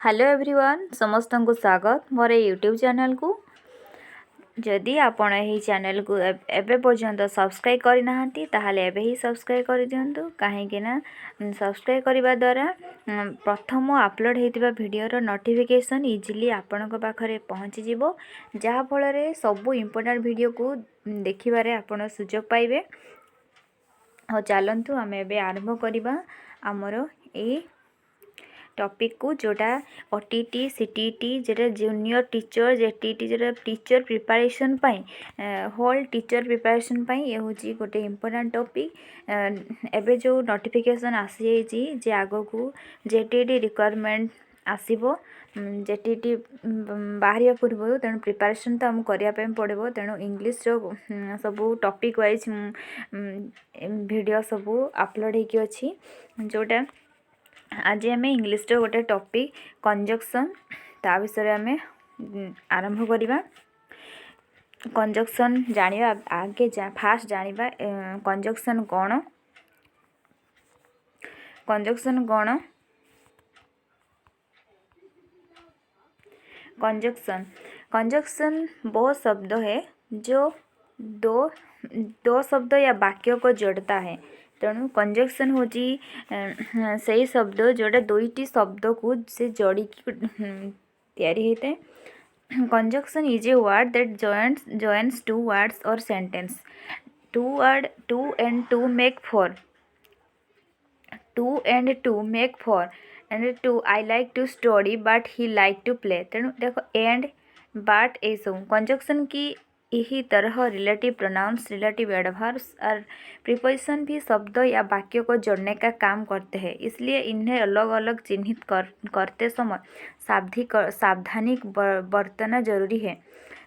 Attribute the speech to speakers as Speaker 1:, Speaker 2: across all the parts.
Speaker 1: Hello everyone समस्त को स्वागत मोर यूट्यूब चैनल को। जदि आपण यही चैनल को एबे पर्यंत सब्सक्राइब करना ताहले एबे ही सब्सक्राइब कर दियंतु कहीं ना सब्सक्राइब करने द्वारा प्रथम अपलोड होता वीडियो नोटिफिकेशन इजिली आपण पाखे पहुँची जीवो जहा फल सबू इम्पोर्टेंट वीडियो को देखिबारे आपण सुजोग पाइबे। हाँ चलतु आम एबे आरंभ करवा आमर ए टॉपिक को जोटा ओटीटी सीटीटी जोटा जूनियर टीचर जेटीटी जोटा टीचर प्रिपरेशन पाई होल टीचर प्रिपरेशन पाई ये हूँ गोटे इम्पोर्टेंट टॉपिक। एबे जो नोटिफिकेशन आसी जे आगो को जेटीटी रिक्वायरमेंट आसीबो जेटीटी बाहर पूर्व तेणु प्रिपरेशन तो आमको करने पड़ो तेणु इंग्लीश सबू टॉपिक वाइज वीडियो सबू अपलोड होगी अच्छी जोटा आज आम इंग्लीश गोटे टॉपिक कंजक्शन ता विषय आम आरंभ करवा। कंजक्शन जानिबा आगे फास्ट जानिबा कंजक्शन कौन कंजक्शन वो शब्द है जो दो शब्द या वाक्य को जोड़ता है। तेणु कंजक्शन हूँ से शब्द जोड़ा दुईटी शब्द को से जोड़ी तैयारी होता है। Conjunction is a word that joins two words और sentence. Two and two make four and to I like to study but he like to play. तेणु देखो एंड बट ये सब कंजक्शन की यही तरह रिलेटिव प्रोनाउंस रिलेटिव एडवर्ब्स और preposition भी शब्द या वाक्य को जोड़ने का काम करते हैं, इसलिए इन्हें अलग अलग चिन्हित करते समय सावधानी बरतना जरूरी है।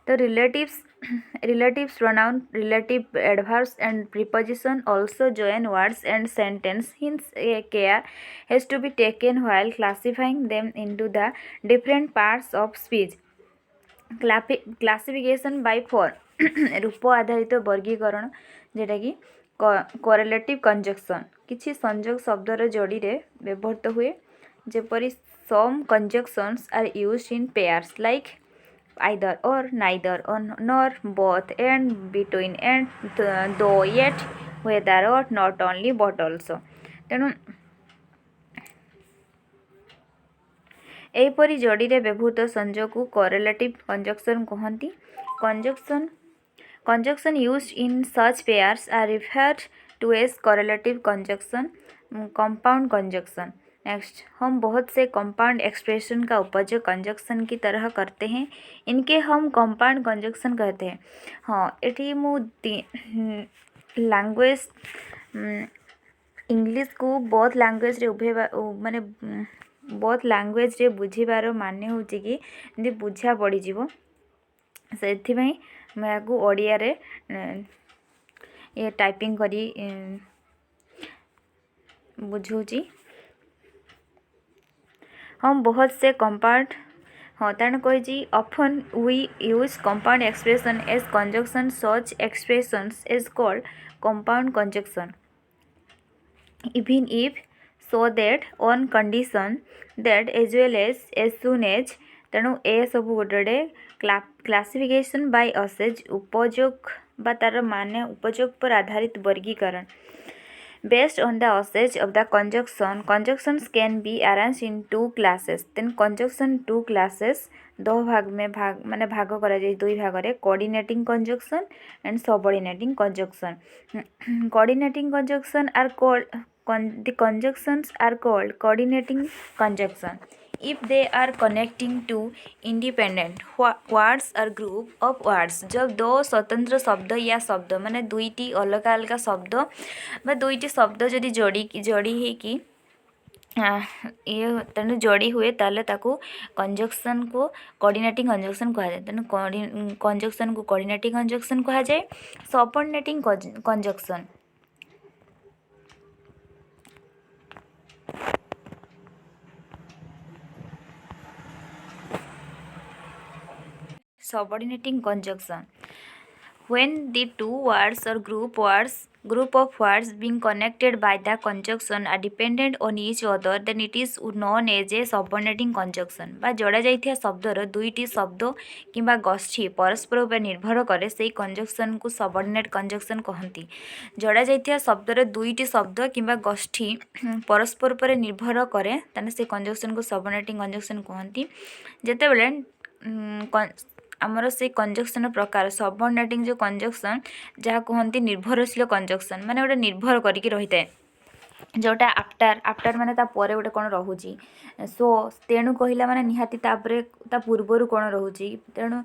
Speaker 1: तो relatives pronoun relative adverbs and preposition also join words and sentence, hence care has to be taken while classifying them into the different parts of speech. Classification by four रूप आधारित वर्गीकरण जेटा कि कोरिलेटिव कंजक्शन किछि संयोग शब्दर जोड़ी रे व्यवहृत हुए जेपरि some conjunctions are used in pairs like either or neither or nor both and between and though yet whether or not only but also। तेणु एपरी जोड़ी रे व्यवहृत संयोग को कोरिलेटिव कंजक्शन कहती। Conjunction used in such pairs are referred to as correlative conjunction compound conjunction. Next हम बहुत से कंपाउंड एक्सप्रेशन का उपयोग कंजक्शन की तरह करते हैं, इनके हम कंपाउंड कंजक्शन कहते हैं। हाँ ये मु लैंग्वेज इंग्लिश को बहुत लैंग्वेज रे उभे माने बहुत लैंग्वेज रे बुझीबार माने हूँ कि जब बुझा पड़ज से मैं ओडिया रे ये टाइपिंग करी बुझाऊँगी। हम बहुत से कंपाउंड हाँ तेणु कही often we use compound expression as conjunction such expressions as called compound conjunction even if so that on condition that as well as soon as। तेणु ए सब गोटे क्लासिफिकेशन बाय असेज उपयोग बा तार माने उपयोग पर आधारित वर्गीकरण। Based on the usage of the conjunction, conjunctions can be arranged in two classes. Then conjunction two classes दो भाग में माने भाग करा जाए दुई भाग रे coordinating conjunction and subordinating conjunction। coordinating conjunction are called the conjunctions are called coordinating conjunction if they are connecting to independent words or group of words। जब दो स्वतंत्र शब्द या शब्द माने दुईटी अलग अलग शब्द बा दुईटी शब्द जदि जोड़ी है कि ये तेणु जोड़ी हुए ताले ताकू कंजक्शन को कोऑर्डिनेटिंग कंजक्शन कहा जाए। तेणु कंजक्शन को कोऑर्डिनेटिंग कंजक्शन कहा जाए। Subordinating conjunction subordinating conjunction when the two words or group of words being connected by the conjunction are dependent on each other, then it is known as a subordinating conjunction। ବା ଯୋଡ଼ା ଯାଇଥିବା ଶବ୍ଦର ଦୁଇଟି ଶବ୍ଦ କିମ୍ବା ଗୋଷ୍ଠୀ ପରସ୍ପର ଉପରେ ନିର୍ଭର କରେ ସେହି କଞ୍ଜକ୍ସନକୁ ସବଅର୍ଡ଼ିନେଟ୍ କଞ୍ଜକ୍ସନ୍ କହନ୍ତି। ଯୋଡ଼ା ଯାଇଥିବା ଶବ୍ଦର ଦୁଇଟି ଶବ୍ଦ କିମ୍ବା ଗୋଷ୍ଠୀ ପରସ୍ପର ଉପରେ ନିର୍ଭର କରେ ତାହେଲେ ସେ କଞ୍ଜକ୍ସନକୁ ସବଅର୍ଡ଼ିନେଟିଂ କଞ୍ଜକ୍ସନ୍ କୁହନ୍ତି। ଯେତେବେଳେ ଆମର ସେଇ କଞ୍ଜକ୍ସନ୍ର ପ୍ରକାର ସବଅର୍ଡ଼ିନେଟିଂ ଯେଉଁ କଞ୍ଜକ୍ସନ୍ ଯାହା କୁହନ୍ତି ନିର୍ଭରଶୀଳ କଞ୍ଜକ୍ସନ୍, ମାନେ ଗୋଟେ ନିର୍ଭର କରିକି ରହିଥାଏ, ଯେଉଁଟା ଆଫ୍ଟର ମାନେ ତା ପରେ ଗୋଟେ କ'ଣ ରହୁଛି। ସୋ ତେଣୁ କହିଲା ମାନେ ନିହାତି ତାପରେ ତା ପୂର୍ବରୁ କ'ଣ ରହୁଛି। ତେଣୁ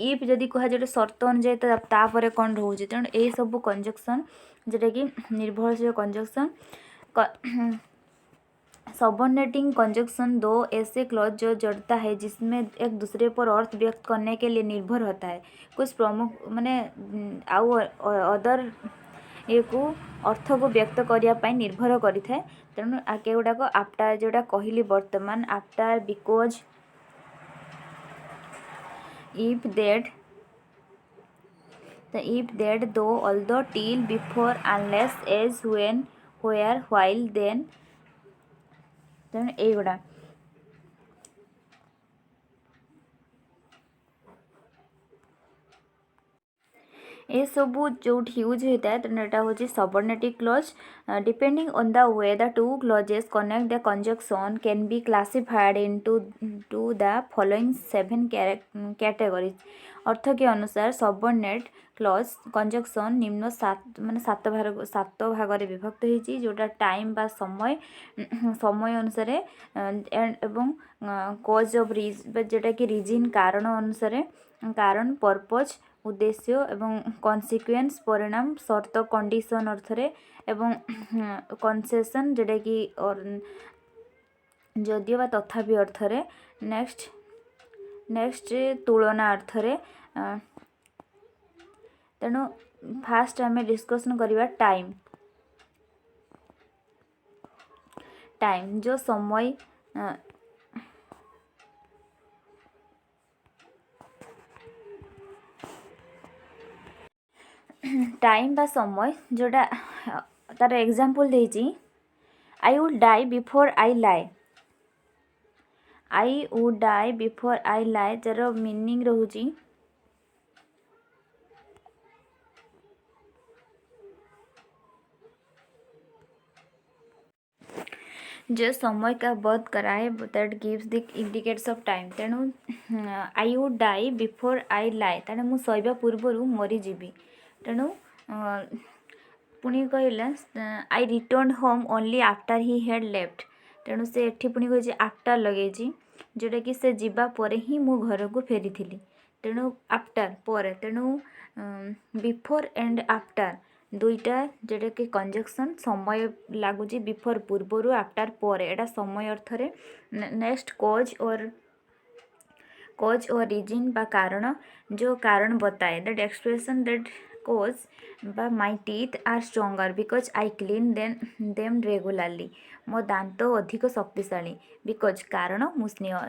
Speaker 1: ଇଫ୍ ଯଦି କୁହାଯାଏ ଗୋଟେ ସର୍ତ୍ତ ଅନୁଯାୟୀ ତାପରେ କ'ଣ ରହୁଛି। ତେଣୁ ଏହିସବୁ କଞ୍ଜକ୍ସନ୍ ଯେଉଁଟାକି निर्भरशील कंजक्शन। सबऑर्डिनेटिंग कंजक्शन दो ऐसे क्लॉज जो जोड़ता है जिसमें एक दूसरे पर अर्थ व्यक्त करने के लिए निर्भर होता है। कुछ प्रमुख माने आउ अदर ये को अर्थ को व्यक्त करने निर्भर करें। तेणु आगे गुड़ाक आफ्टर जोटा कहली बर्तमान आफ्टर बिकॉज इफ दैट दो although till before unless as when where while then। तेणु यहीगुड़ा ये सबू जो यूज होता है तेना यहाँ हूँ subordinative clause. Depending on the way the two clauses connect the conjunction can be classified into the following 7 categories. अर्थ के अनुसार सबऑर्डिनेट क्लॉज कंजक्शन निम्न सात भाग विभक्त होती जोटा टाइम बा समय अनुसार एवं कॉज ऑफ जोटा कि रीजन कारण अनुसार कारण पर्पज उद्देश्य एवं कॉन्सिक्वेंस परिणाम शर्त कंडीशन अर्थरे एवं कंसेशन जोटा कि जदियो बा तथापि अर्थरे नेक्स्ट तुलना अर्थरे। तेणु फास्ट आम डिस्कसन करवा टाइम जो समय टाइम बा समय जोटा तार एग्जांपल देजी I would die before I lie. I would die before I lie तार मीनिंग रहुची जो समय का बोध कराए that gives the indicates of time. तेणु I would die before I lie तेणु मु शोइबा पूर्वरु मरीजी। तेणु पुणी कहला I return home only after he had left. तेणु से एठी पुणी कही आफ्टर लगे जोटा कि से जीवा परे ही मु घर को फेरी थी। तेणु आफ्टर पर तेणु बिफोर एंड आफ्टर दुईटा जोटा कि कंजक्शन समय लगुच बिफोर पूर्वर आफ्टर पर एटा समय अर्थरे। नेक्स्ट कॉज और रीजन बा कारण जो कारण बताए दैट एक्सप्रेशन दैट कॉज बा my teeth are stronger because I clean them regularly. मो दांत अधिक शक्तिशाली बिकॉज कारण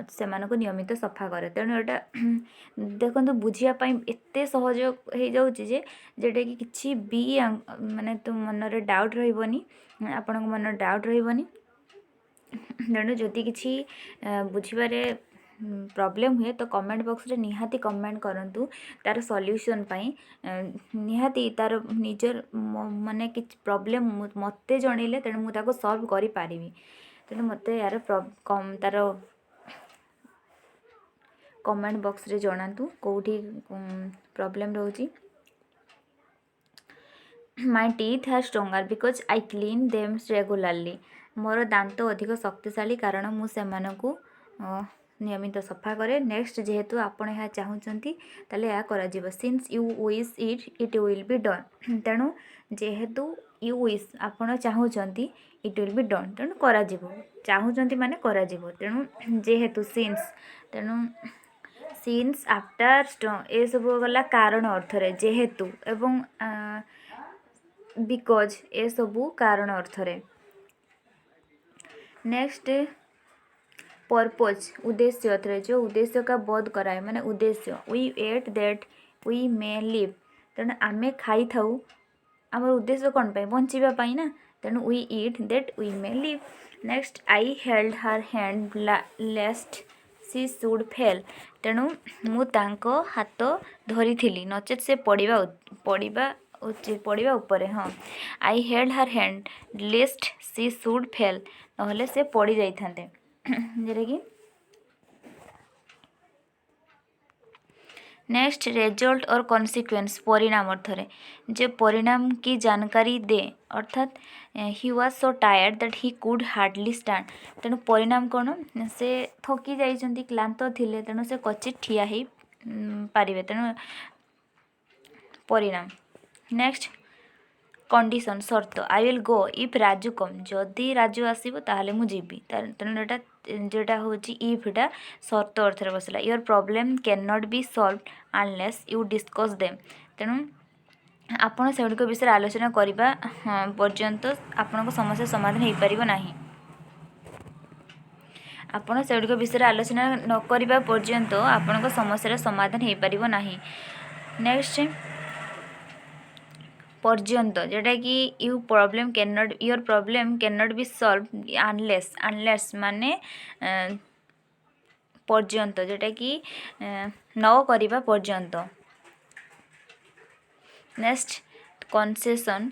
Speaker 1: से नियमित सफा करे। तेणु यहाँ देखो बुझापी एत सहज हो जाऊँचे जोटा कि किसी भी माने तो मनरे डाउट रही आपण मन डाउट रही। तेणु जदि किसी बुझे प्रॉब्लम हुए तो कमेंट बॉक्स रे निहाती कमेंट करंतु तार सॉल्यूशन पाई निहाती तार निजर माने कि प्रॉब्लम मते जणैले तेणु मु ताको सॉल्व करि पारिबी। तेणु मते यार तार कमेंट बॉक्स रे जणातु कोठी प्रॉब्लम रहउची। My teeth are stronger because I clean them regularly. मोर दांत अधिक शक्तिशाली कारण मु सेमानकु नियमित सफा करे। नेक्स्ट जेहेतु आपण यह चाहूँगी ताले या करा जीव since you wish it will be done. तेणु जेहेतु यू विश आपण चाहूँगी इट विल बी डन तेणु करा जीव चाहूँगी माने करा जीव। तेणु जेहेतु सिंस तेणु सिंस आफ्टर ए सब गला कारण अर्थरे जेहेतु एवं बिकॉज ए सबू कारण अर्थरे। नेक्स्ट पर्पज उद्देश्य अर्थरे जो उद्देश्य का बोध कराए माने उद्देश्य we eat that we may live. तेणु आम खाई था आम उद्देश्य कौन पाई बचापी ना तेणु we eat that we may live. Next I held her hand lest she should fall तेणु मु तांको हाथ धरी थी नचेत से पड़ा उपरे हाँ I held her hand lest she should fall नहले से पड़ जाते जोटा कि नेक्स्ट रेजल्ट और कॉन्सिक्वेंस परिणाम अर्थरे जे परिणाम की जानकारी दे अर्थात he was so tired that he could hardly stand तेणु परिणाम कौन से थकी जाइछंती क्लांत थिले तेणु से क्वचित ठिया ही पारिबे तेणु परिणाम। नेक्स्ट कंडीशन शर्त I will go if Raju come जदि राजू आसब ताहले मु जीबी तेणु एटा जोटा हूँ इफटा शर्त अर्थ बसला your problem can not be solve unless you discuss them तेणु आपण से विषय आलोचना करने पर्यंत आपण समस्या समाधान हो पार ना आपण से विषय आलोचना न करने पर्यंत आपण समस्या समाधान हो पार ना। नेक्स्ट पर्यंत जोटा कि your problem can not be solve unless माने पर्यंत जोटा कि न करवा पर्यंत। नेक्स्ट कन्सेसन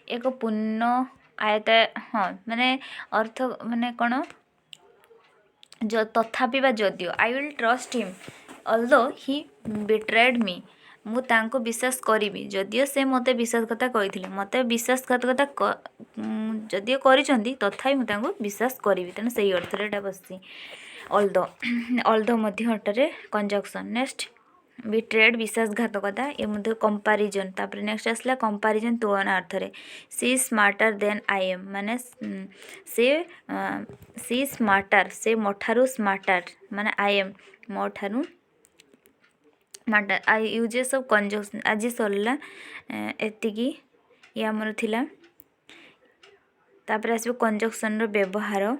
Speaker 1: एक पूर्ण आयत हाँ माने अर्थ माने कौन जो तथापि बा जदियो I will trust him although he betrayed me मु तांको विश्वास करी जदियो से मते विश्वासघातकता करथिले मते विश्वासघातकता जदियो करिसंती तथापि मु तांको विश्वास करी तेणु से अर्थ एटा बससी ऑल्दो मध्य अटरे कंजक्शन। नेक्स्ट बिट्रेड विश्वासघातकता ये मध्य कंपैरिजन तापर नेक्स्ट आसला कंपैरिजन तुलना अर्थरे she smarter than I am माने सी स्मार्टर से मोठारू स्मार्टर माने आई एम मोठारू smarter I uses of conjunction आज सरला एतिकी ये आमर थिला तापर आसबो कंजक्शन रो व्यवहार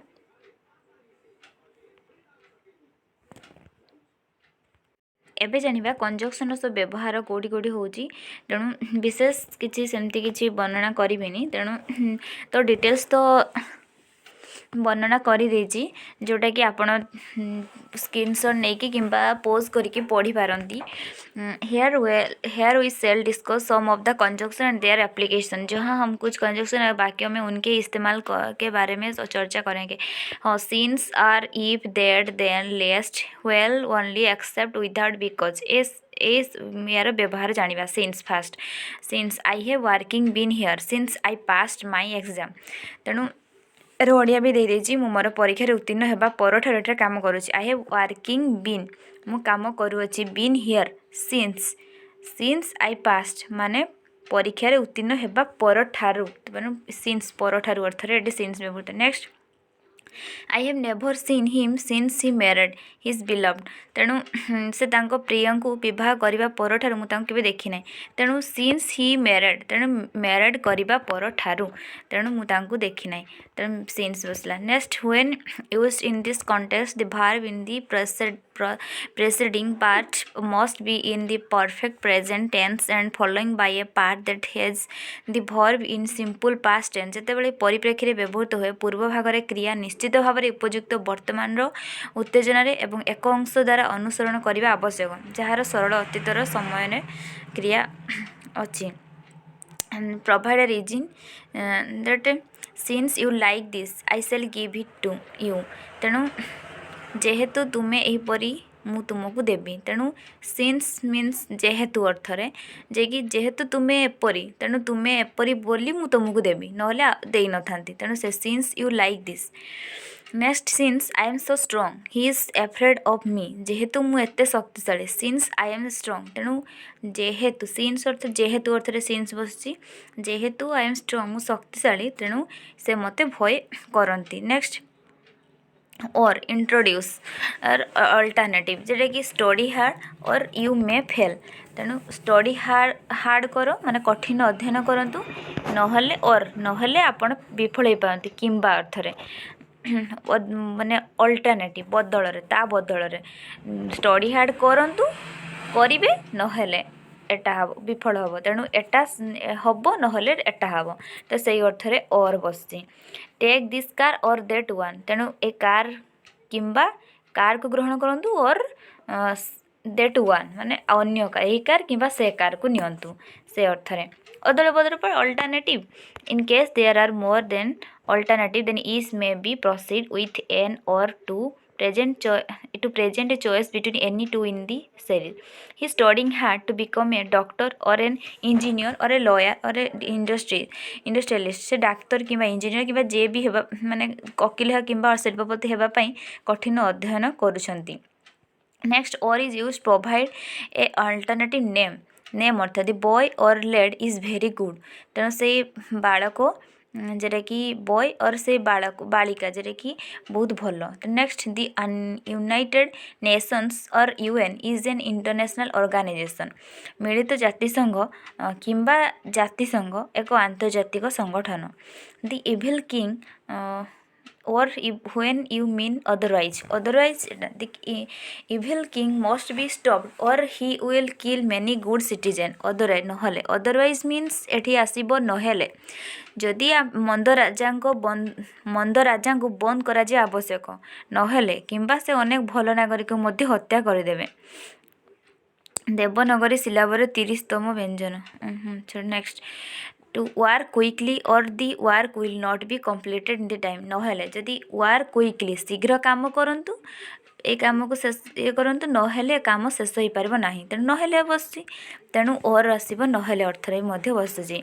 Speaker 1: एबे जानिबा कंजक्शन रो सब व्यवहार कोडी कोडी होची तेणु विशेष किछि सेमती किछि वर्णना करिवेनी तेणु तो डिटेल्स तो वर्णना करी देछि जोटा कि आपण स्क्रीनशॉट नहीं कि किंबा पोज करके पढ़ी पारंती। Here we shall discuss some of the conjunction and their application जहाँ हम कुछ कंजक्शन और वाक्यों में उनके इस्तेमाल के बारे में चर्चा करेंगे। हाँ since or if that then lest well only except without because यार व्यवहार जानिबा since fast since I have working been here since I passed my exam तेणु ओडिया भी दे देछि मु मोर परीक्षा उत्तीर्ण होगा परठार एटा काम करुछि आई हैव वर्किंग बीन मु काम करुछि been here since I passed माने परीक्षा उत्तीर्ण होगा परठार माने सिंस परठार अर्थ रे एटी सिंस व्यवहार। Next I have never seen him since he married his beloved तेणु से तांको प्रिय को विवाह करने पर ठारू मुझे केवे देखी ना तेणु सिंस ही मैरिड तेणु मैरिड करने पर ठारू तेणु मुझे देखी ना तेणु सिंस बसला। Next when used in this context the verb in the preceding part must be in the perfect present tense and following by a part that has the verb in simple past tense जेतेबेले परिप्रेक्षी व्यवहृत हुए पूर्व भाग में क्रिया निश्चित भाव में उपयुक्त वर्तमान उत्तेजना एवं एक अंश द्वारा अनुसरण करने आवश्यक जार सरल अतीतर समय क्रिया अच्छी provide a reason that since you like this I shall give it to you तेणु जेहेतु तुम्हें यहीपरी मु तुमको देवी तेणु सिंस मीन्स जेहेतु अर्थरे जे कि जेहेतु तुम्हें एपरी तेणु तुम्हें एपरी बोली मु तुमको देवी नहले दे न था तेणु से since you like this. Next since I am so स्ट्रंग he is afraid of me जेहेतु मु एते शक्तिशाली सिंस आई एम स्ट्रंग तेणु जेहेतु सिंस अर्थ जेहेतु अर्थरे सिंस बसची जेहेतु आई एम स्ट्रंग मु शक्तिशाली तेणु से मते भय करती। नेक्स्ट और इंट्रोड्यूस और अल्टरनेटिव जोटा कि स्टडी हार्ड और यू मे फेल तेणु स्टडी हार्ड करो माने कठिन अध्ययन करंतु नहले और नहले आपण विफल हो पारती किंबा अर्थरे माने अल्टरनेटिव बदल ता बदल स्टडी हार्ड करंतु करिवे नहले एटा हम विफल हम तेणु एटा हम ना एटा हम तो सही अर्थ रे और बसची टेक दिस कार और दैट वन तेणु ए कार किंबा कार को ग्रहण करंतु और दैट वन माने अन्य कार यही कार किंबा से कार को नियंतु से अर्थ रे अदल बदल पर alternative in case there are more than alternative then each may be proceed with an or two present to present a choice between any two in the series. He studying hard to become a doctor or an engineer or a lawyer or a industrialist से doctor किंबा engineer किंबा जे भी हेबा माने वकील किंबा शिल्पपति हेबा पई कठिन अध्ययन करूछंती. नेक्स्ट और is use provide a alternative name अर्थात बॉय और लेड इज भेरी गुड तेणु से बालक जेटा कि बॉय और से बालक बालिका जेटा कि बहुत भल. Next the United Nations or UN is an international organization मिलित जातिसंघ किंबा जातिसंघ एक आंतर्जातिक संगठन. The evil king or when you mean otherwise the evil king must be stopped or he will kill many good citizen otherwise means एठी आसीबो नहेले जदि मंद राजा को बंद करा जे आवश्यक नहेले किंबा से अनेक भल नागरिक मध्य हत्या करदेवे. देवनगरी सिलाबर 30तम व्यंजन. Next to work quickly or the work will not be completed in the time नहेले जदि वर्क क्विकली शीघ्र काम करंतु ए काम को शेष ये करंतु नहेले काम शेष हो पारिबो नाही तेणु नहेले बसची तेणु और आसीबो नहेले अर्थ रे मध्य बसची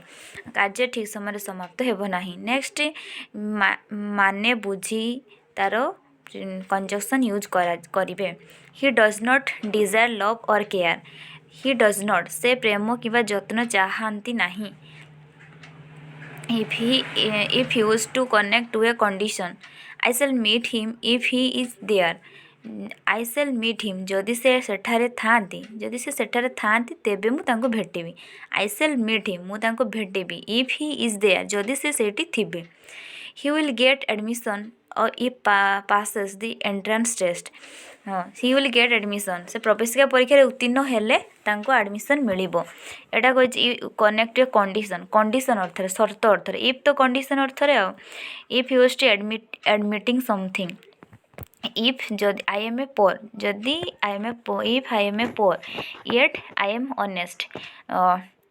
Speaker 1: कार्य ठीक समय समाप्त हेबो नाही. नेक्स्ट माने बुझी तार कंजक्शन यूज करिवे. He does not Dzire love और केयर ही डज नॉट से प्रेम किंवा जत्न चाहती नाही. if used to connect to a condition I shall meet him if he is there. I shall meet him जदि से सेठारे थांती तेबे मु तांको भेटिबी. I shall meet him मु तांको भेटिबी if he is there जदि से सेठी थिबे. He will get admission or if passes the entrance test. he will get admission से प्रवेशिका परीक्षा उत्तीर्ण हेले तांको एडमिशन मिलिबो. एटा कहि कनेक्ट कंडीशन अर्थ रे शर्त अर्थ रे इफ तो कंडीशन अर्थ रे if use to admitting something if जदि आई एम ए पोर जदि I am a if I am a poor yet I am honest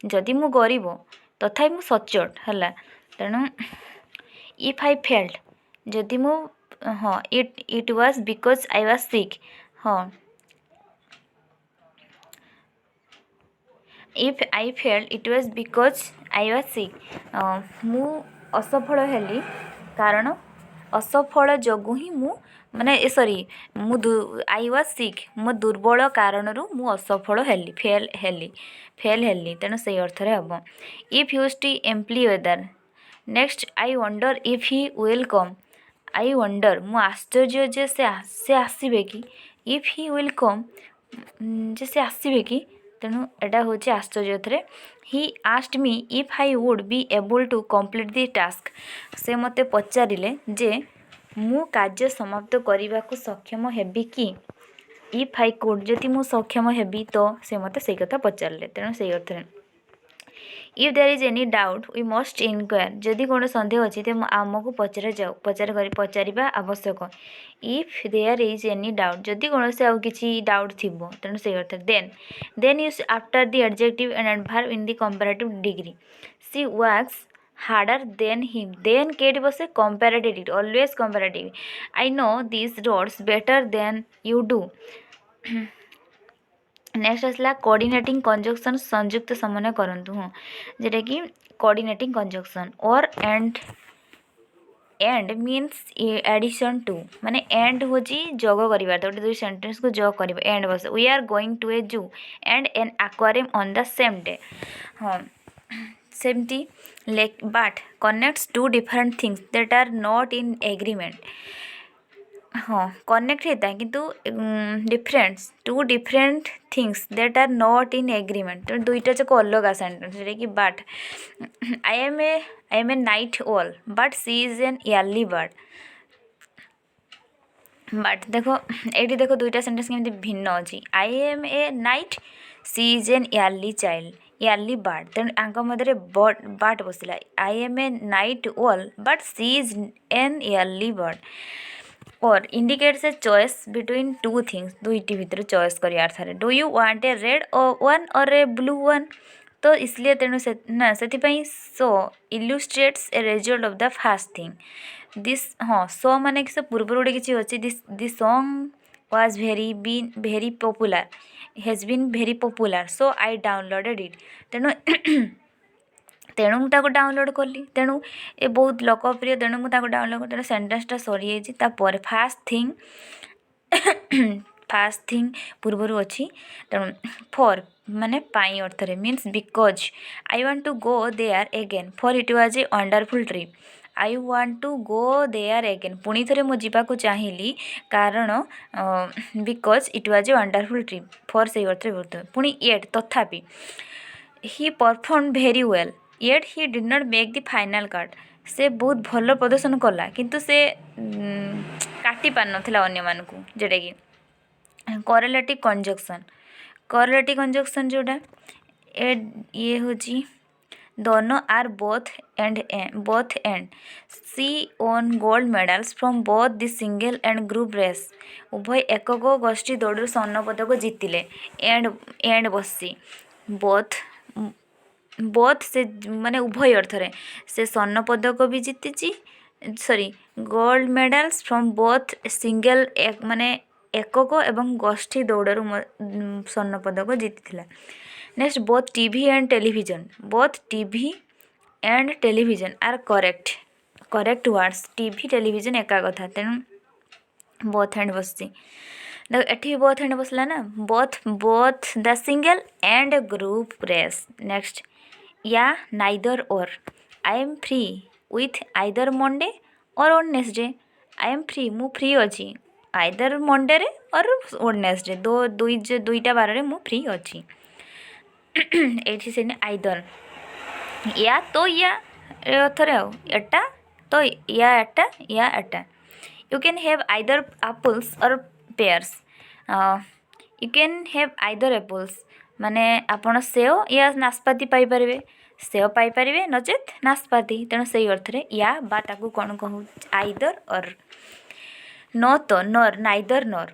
Speaker 1: जदि मु गरीब तथापि मु सचोट हला तेणु इफ आई फेल्ड जदि मु हाँ it was because I was sick. हाँ if I failed it was because I was sick मु असफल हेली कारण असफल जोगु ही मु माने सॉरी मु आई वाज सिक मो दुर्बल कारणरू मु असफल हेली फेल हेली तेणु से अर्थ रे हम. If use to imply whether. Next I wonder if he will come. I wonder मु आश्चर्य जे से आसीबे कि इफ ही विल कम जे से आसीबे कि तेणु एटा होचे आश्चर्य थे. He asked me if I would be able to complete the task से मते पचारिले जे मु कार्य समाप्त करने को सक्षम हेबी कि इफ आई कुड जदि मु सक्षम हेबी तो से मते से कथा पचारे तेणु से अर्थ रे if there is any doubt we must inquire जदि कौन सन्देह अच्छी तो आमको पचारा आवश्यक. If there is any doubt जदि कौन से किसी डाउट थी तेणु से अर्थ then use after the adjective and adverb in the comparative degree. She works harder than him then केट बसे comparative always comparative. I know these roads better than you do. Next आसला कोऑर्डिनेटिंग कंजक्शन संयुक्त समन्वय करंतु. हाँ जेटा कि coordinating conjunction और एंड मीन्स एडिशन टू माने एंड हो जोग करिवार गोटे दुई सेंटेंस को जोग करिवो एंड बस we are going to a zoo and an aquarium on the same day. हाँ सेमती but connects two different things that are not in agreement. हाँ कनेक्ट होता है किंतु difference two different things that are not in agreement तो दुईटा जाक अलग सेंटेंस जोटा कि but I am a night owl but she is an early bird. But देखो ये देखो दुईटा सेंटेंस केमती भिन्न अच्छी I am a night she is an early child early bird तेणु आंक मध्य बाट बसला I am a night owl but she is an early bird or indicates a choice between two things दुईटी भितर choice करार थारे do you want a red one और ए blue one तो इसलिए तेणु से ना से so illustrates a result of the fast thing this हाँ सो माने कि पूर्व गोटे किसी अच्छे this song was very popular has been very popular so I downloaded it तेणु तेणु मुझे डाउनलोड कली तेणु ये बहुत लोकप्रिय तेणु मुझे डाउनलोड तेणु सेन्टेन्सटा सरी जापर फास्ट थिंग पूर्वर अच्छी तेणु फॉर माने पाई अर्थ means because I want to go there again for it was a wonderful trip I want to go there again पुणी थे मुझे जावाक चाहिए कारण because it was a wonderful trip for से अर्थ पुणी येट तथापि he perform very well yet he did not make the final cut से बहुत भल प्रदर्शन कला किंतु से काटी पार नाला अन्य मानक जोटा कि कोरिलेटिव कंजक्शन जोटा ये हूँ दोनों आर both and she won gold medals from both the single and group race उभय एकक गोष्ठी दौड़ स्वर्ण पदक जीतिले एंड बसी बोथ से माने उभय अर्थ से स्वर्ण पदक भी जीति sorry gold medals from both single माने एकक एवं गोष्ठी दौड़ू स्वर्ण पदक जीति next both TV and television are correct words TV television एका कथा तेणु बोथ एंड बसची एठी बोथ एंड बसला ना both the single and group race next या neither or I am free with either Monday or Wednesday I am free मु free अच्छी आइदर मंडे रे और वेडनेसडे दुईटा बार रे मु फ्री अच्छी एठी से आइदर या तो या अर्थरे एटा तो या एटा you can have either apples or pears you can have either apples माने आपण सेव या नाशपाती पाइपर सेव पाइपर नचेत नाशपाती तेणु से अर्थ या बा ताकू कौन कहूँ आइदर और न तो नर नाइदर नर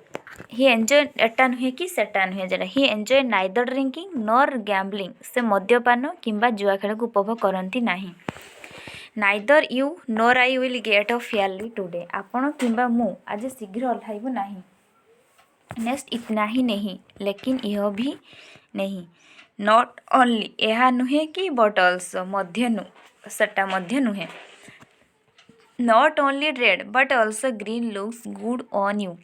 Speaker 1: ही एंजॉय एटा नुहे कि सेटा नुहे जरा ही एंजॉय नाइदर ड्रिंकिंग नर गैम्बलिंग से मद्यपान किंबा जुआ खेल को उपभोग करती नहीं नाइदर यू नर I will get a fairly today आपण किंबा मु आज शीघ्र ओह्लाइबु नहीं नेक्स्ट इतना ही नहीं लेकिन यह भी नहीं नॉट ओनली यह नुहे कि बट ऑल्सो मध्य सेटा मध्य नुहे not only red but also green looks good on you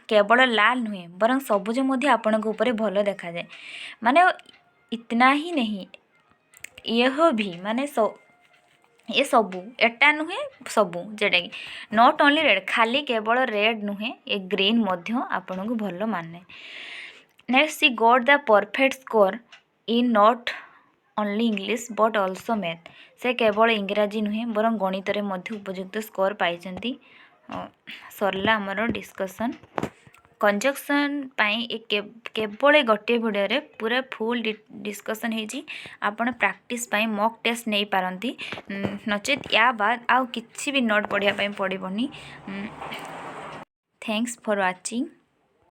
Speaker 1: केवल लाल नुहे बरं सबुज मध्य आपण ऊपर भल देखा जाए माने इतना ही नहीं यह भी माने ये सबू एटा नुहे सबू जेटा कि नॉट ओनली रेड खाली केवल रेड नुहे ए ग्रीन मध्य आपण को भल माने next she got the perfect score in not only English but also math से केवल इंग्राजी नुहे बरं गणित रे मध्य उपयुक्त स्कोर पाई सरला आमर डिस्कसन कंजक्शन केवल गोटे वीडियो रे पूरा फुल डिस्कसन होती आपण प्रैक्टिस मॉक टेस्ट नहीं पारती नचेत या बाद आउ किसी भी नोट पढ़ाई पड़ोनी थैंक्स फॉर वाचिंग।